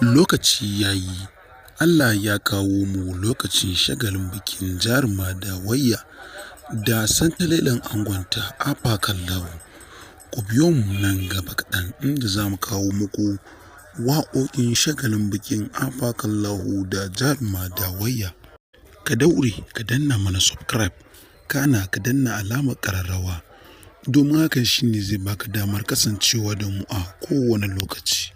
Lokaci ya yi, Allah ya kawo mu lokacin shagalin bikin jaruma dawayya da santalelin angonta afakallahu. Ku biyo mu nan gaba kaɗan inda za mu kawo muku waƙoƙin shagalin bikin afakallahu da jaruma dawayya. Ka daure ka danna mana subscribe, kana ka danna alamar ƙararrawa domin hakan shine zai baka damar kasancewa da mu a kowane lokaci.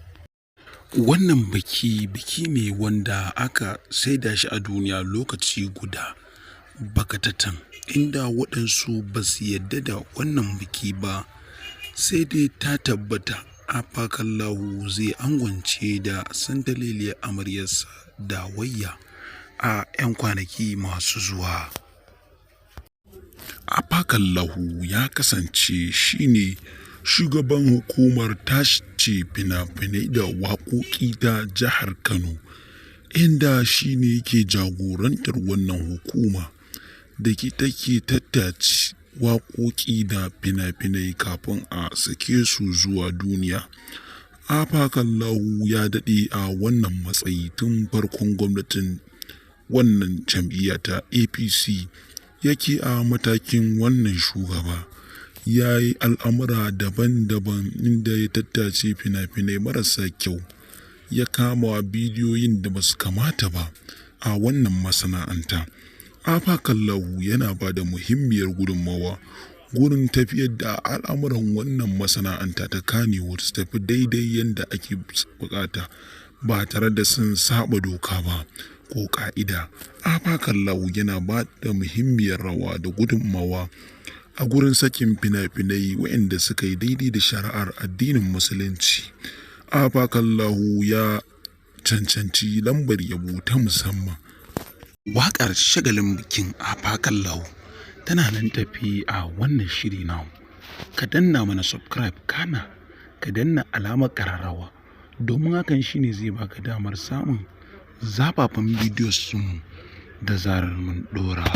Wannan biki ne wanda aka saida shi a duniya lokaci guda bakatatan, inda waɗansu ba su yadda da wannan biki ba, sai dai ta tabbata afakallahu zai angwance da santaleliyar amaryarsa dawayya a 'yan kwanaki masu zuwa. Afakallahu ya kasance shine shugaban hukumar tace fina-finai da waƙoƙi ta jihar Kano, inda shi ne yake jagorantar wannan hukuma da take tattace waƙoƙi da fina-finai kafin a sake su zuwa duniya. Afakallahu ya daɗe a wannan matsayi tun farkon gwamnatin wannan jam'iyya ta APC yake a matakin wannan shugaba. Ya yi al'amura daban-daban inda ya tattace fina-finai marasa kyau, ya kama bidiyoyin da ba su kamata ba a wannan masana'anta. Afakallahu yana ba da muhimmiyar gudunmawa gurin tafiyar da al'amuran wannan masana'anta ta Kannywood su tafi daidai yadda ake bukata ba tare da sun saba doka ba ko ƙa'ida. Afakallahu yana ba da muhimmiyar rawa da gudunmawa a gurin sakin fina-finai waɗanda suka yi daidai da shari'ar addinin musulunci. Afakallahu ya cancanci lambar yabo ta musamman. Waƙar shagalin bikin afakallahu tana nan tafi a wannan shiri namu. Ka danna mana subscribe, kana ka danna alamar ƙararrawa domin hakan shine zai baka damar samun zafafan bidiyos mu da zarar mun ɗora.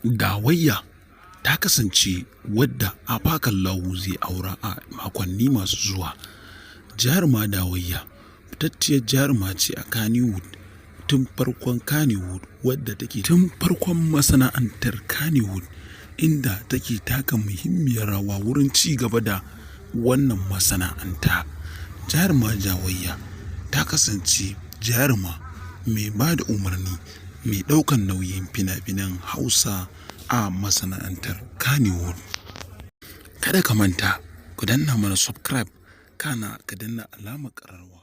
Dawayya ta kasance wadda afakallahu zai aura a makonni masu zuwa. Jaruma dawayya fitacciyar jaruma ce a Kannywood tun farkon Kannywood, wadda take tun farkon masana'antar Kannywood, inda take taka muhimmiyar rawa wurin ci gaba da wannan masana'anta. Jaruma dawayya ta kasance jaruma mai ba da umarni, mai ɗaukan nauyin fina-finan Hausa a masana'antar Kannywood. Kada ka manta ku danna mana subscribe, kana ka danna alamar ƙararrawa.